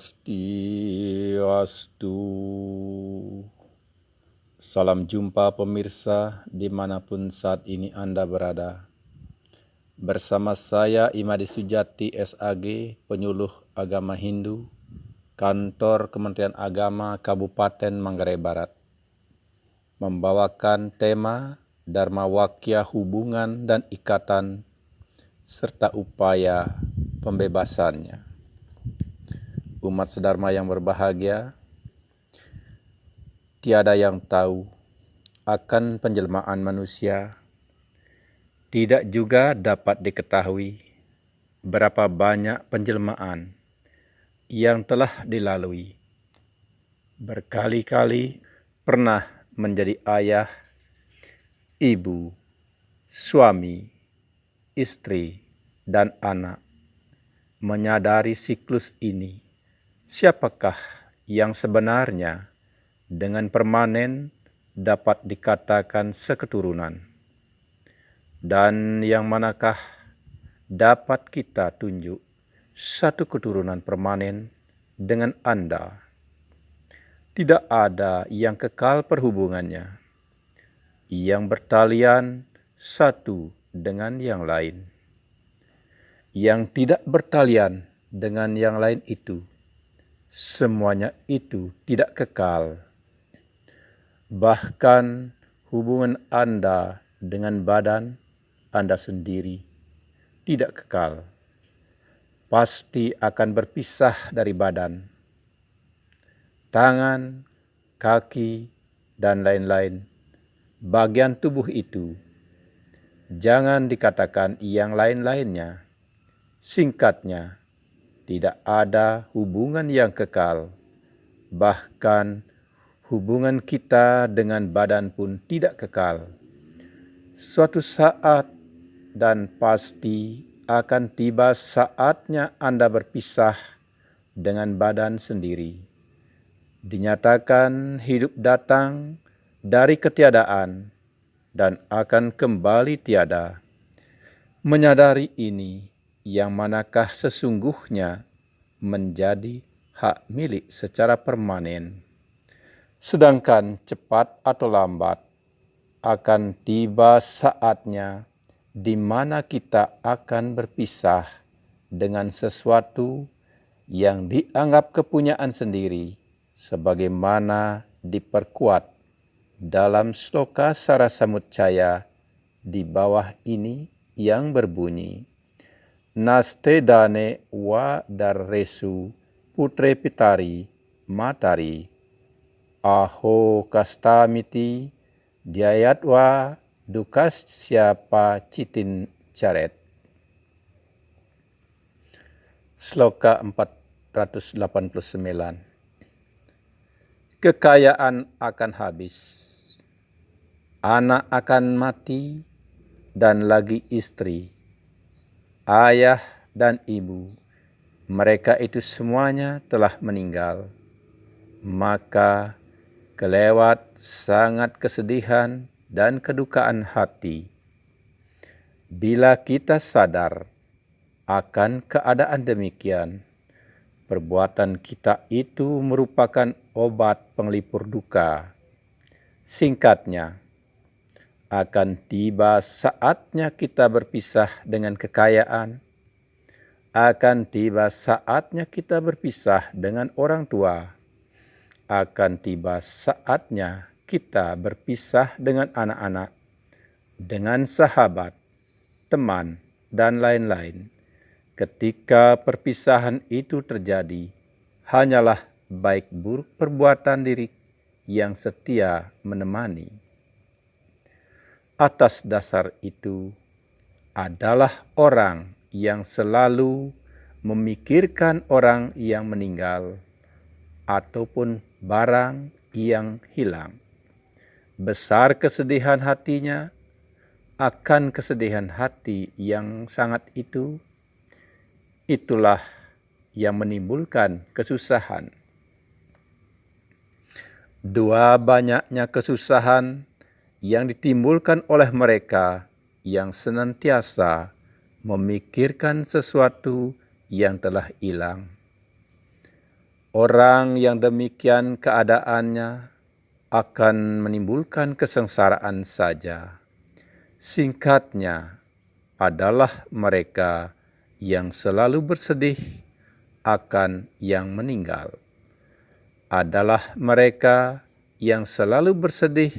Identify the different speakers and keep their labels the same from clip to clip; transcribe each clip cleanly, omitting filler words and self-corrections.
Speaker 1: Swastiastu. Salam jumpa pemirsa dimanapun saat ini Anda berada. Bersama saya Imadi Sujati SAG, penyuluh agama Hindu, Kantor Kementerian Agama Kabupaten Manggarai Barat, membawakan tema Dharma Wakya hubungan dan ikatan serta upaya pembebasannya. Umat sedharma yang berbahagia, tiada yang tahu akan penjelmaan manusia, tidak juga dapat diketahui berapa banyak penjelmaan yang telah dilalui. Berkali-kali pernah menjadi ayah, ibu, suami, istri, dan anak. Menyadari siklus ini, siapakah yang sebenarnya dengan permanen dapat dikatakan seketurunan? Dan yang manakah dapat kita tunjuk satu keturunan permanen dengan Anda? Tidak ada yang kekal perhubungannya, yang bertalian satu dengan yang lain. Yang tidak bertalian dengan yang lain itu, semuanya itu tidak kekal. Bahkan hubungan Anda dengan badan Anda sendiri tidak kekal. Pasti akan berpisah dari badan, tangan, kaki, dan lain-lain bagian tubuh itu. Jangan dikatakan yang lain-lainnya. Singkatnya, tidak ada hubungan yang kekal. Bahkan hubungan kita dengan badan pun tidak kekal. Suatu saat dan pasti akan tiba saatnya Anda berpisah dengan badan sendiri. Dinyatakan hidup datang dari ketiadaan dan akan kembali tiada. Menyadari ini, yang manakah sesungguhnya menjadi hak milik secara permanen. Sedangkan cepat atau lambat akan tiba saatnya di mana kita akan berpisah dengan sesuatu yang dianggap kepunyaan sendiri, sebagaimana diperkuat dalam Sloka Sarasamuccaya di bawah ini yang berbunyi, Naste dane wa darresu putre pitari matari aho kastamiti diayatwa dukas siapa citin caret. Sloka 489. Kekayaan akan habis, anak akan mati, dan lagi istri, ayah dan ibu, mereka itu semuanya telah meninggal. Maka kelewat sangat kesedihan dan kedukaan hati. Bila kita sadar akan keadaan demikian, perbuatan kita itu merupakan obat penglipur duka. Singkatnya, akan tiba saatnya kita berpisah dengan kekayaan, akan tiba saatnya kita berpisah dengan orang tua, akan tiba saatnya kita berpisah dengan anak-anak, dengan sahabat, teman, dan lain-lain. Ketika perpisahan itu terjadi, hanyalah baik buruk perbuatan diri yang setia menemani. Atas dasar itu, adalah orang yang selalu memikirkan orang yang meninggal ataupun barang yang hilang. Besar kesedihan hatinya akan kesedihan hati yang sangat itu, itulah yang menimbulkan kesusahan. Dua banyaknya kesusahan yang ditimbulkan oleh mereka yang senantiasa memikirkan sesuatu yang telah hilang. Orang yang demikian keadaannya akan menimbulkan kesengsaraan saja. Singkatnya, adalah mereka yang selalu bersedih akan yang meninggal. Adalah mereka yang selalu bersedih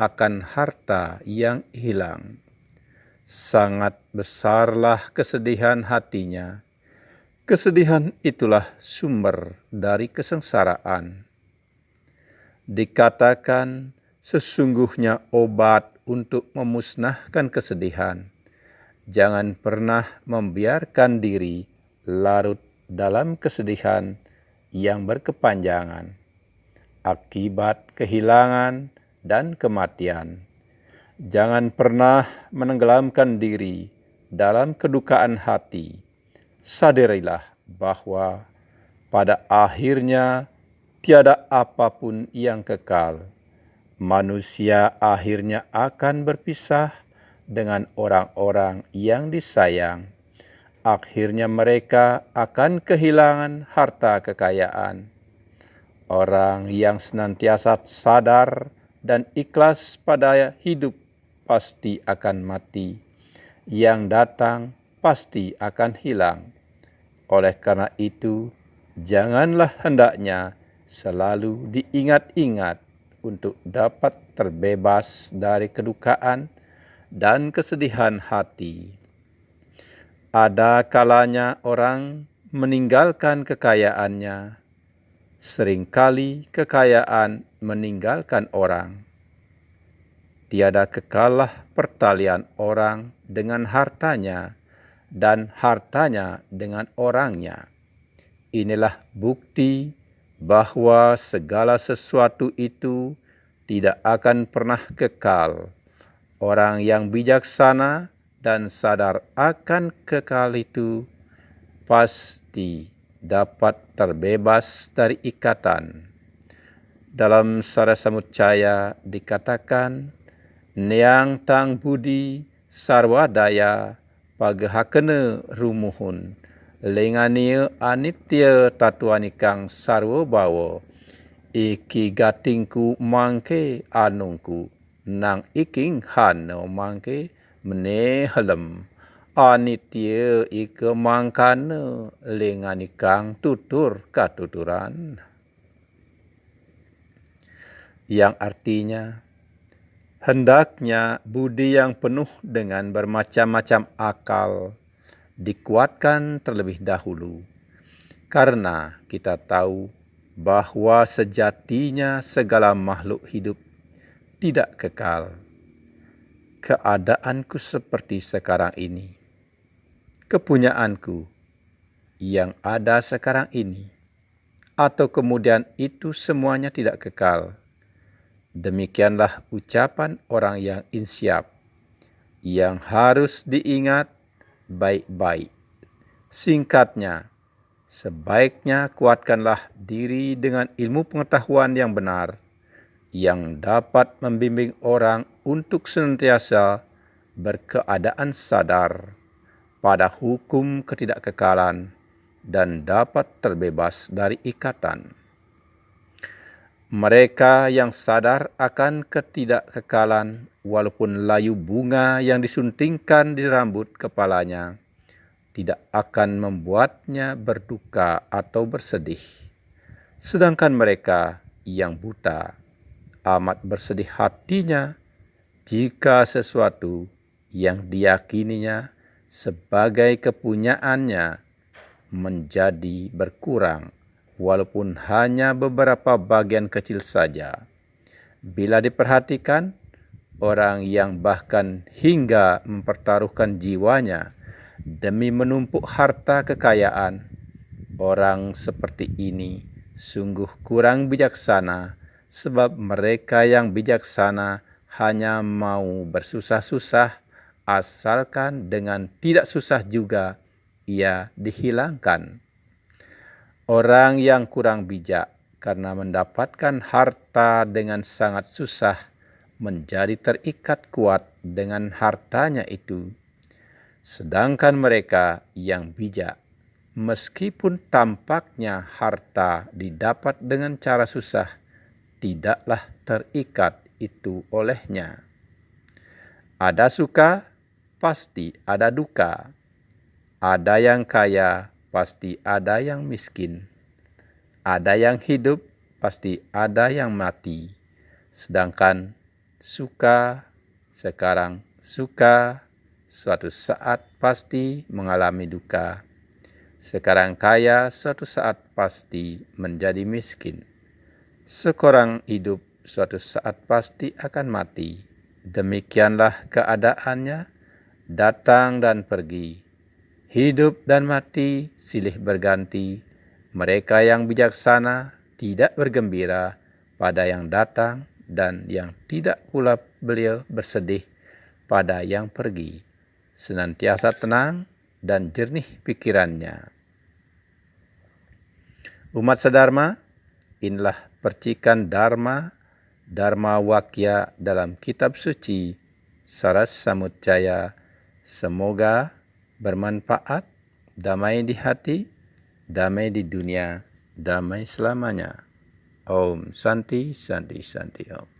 Speaker 1: akan harta yang hilang. Sangat besarlah kesedihan hatinya. Kesedihan itulah sumber dari kesengsaraan. Dikatakan sesungguhnya obat untuk memusnahkan kesedihan. Jangan pernah membiarkan diri larut dalam kesedihan yang berkepanjangan akibat kehilangan dan kematian. Jangan pernah menenggelamkan diri dalam kedukaan hati. Sadarilah bahwa pada akhirnya tiada apapun yang kekal. Manusia akhirnya akan berpisah dengan orang-orang yang disayang. Akhirnya mereka akan kehilangan harta kekayaan. Orang yang senantiasa sadar dan ikhlas pada hidup pasti akan mati. Yang datang pasti akan hilang. Oleh karena itu, janganlah hendaknya selalu diingat-ingat untuk dapat terbebas dari kedukaan dan kesedihan hati. Ada kalanya orang meninggalkan kekayaannya. Seringkali kekayaan meninggalkan orang. Tiada kekallah pertalian orang dengan hartanya dan hartanya dengan orangnya. Inilah bukti bahwa segala sesuatu itu tidak akan pernah kekal. Orang yang bijaksana dan sadar akan kekal itu pasti dapat terbebas dari ikatan. Dalam Sara Samucaya dikatakan, Neang tang budi sarwadaya pagahakene rumuhun, lengania anitya tatuanikang sarwabawa, iki gatingku mangke anungku, nang iking hano mangke menehalem. Anitya ika mangkana lenganikang tutur katuturan. Yang artinya, hendaknya budi yang penuh dengan bermacam-macam akal dikuatkan terlebih dahulu. Karena kita tahu bahwa sejatinya segala makhluk hidup tidak kekal. Keadaanku seperti sekarang ini. Kepunyaanku yang ada sekarang ini, atau kemudian itu semuanya tidak kekal. Demikianlah ucapan orang yang insyaf, yang harus diingat baik-baik. Singkatnya, sebaiknya kuatkanlah diri dengan ilmu pengetahuan yang benar, yang dapat membimbing orang untuk senantiasa berkeadaan sadar pada hukum ketidakkekalan dan dapat terbebas dari ikatan. Mereka yang sadar akan ketidakkekalan, walaupun layu bunga yang disuntingkan di rambut kepalanya, tidak akan membuatnya berduka atau bersedih. Sedangkan mereka yang buta amat bersedih hatinya jika sesuatu yang diyakininya sebagai kepunyaannya menjadi berkurang, walaupun hanya beberapa bagian kecil saja. Bila diperhatikan, orang yang bahkan hingga mempertaruhkan jiwanya demi menumpuk harta kekayaan, orang seperti ini sungguh kurang bijaksana, sebab mereka yang bijaksana hanya mau bersusah-susah, asalkan dengan tidak susah juga ia dihilangkan. Orang yang kurang bijak karena mendapatkan harta dengan sangat susah menjadi terikat kuat dengan hartanya itu. Sedangkan mereka yang bijak Meskipun tampaknya harta didapat dengan cara susah, tidaklah terikat itu olehnya. Ada suka, pasti ada duka. Ada yang kaya, pasti ada yang miskin. Ada yang hidup, pasti ada yang mati. Sedangkan suka, sekarang suka, suatu saat pasti mengalami duka. Sekarang kaya, suatu saat pasti menjadi miskin. Seorang hidup, suatu saat pasti akan mati. Demikianlah keadaannya, datang dan pergi. Hidup dan mati silih berganti. Mereka yang bijaksana tidak bergembira pada yang datang, dan yang tidak pula beliau bersedih pada yang pergi. Senantiasa tenang dan jernih pikirannya. Umat sedharma, inilah percikan Dharma, Dharma Wakya dalam kitab suci Saras Samudjaya. Semoga bermanfaat, damai di hati, damai di dunia, damai selamanya. Om Santi Santi Santi Om.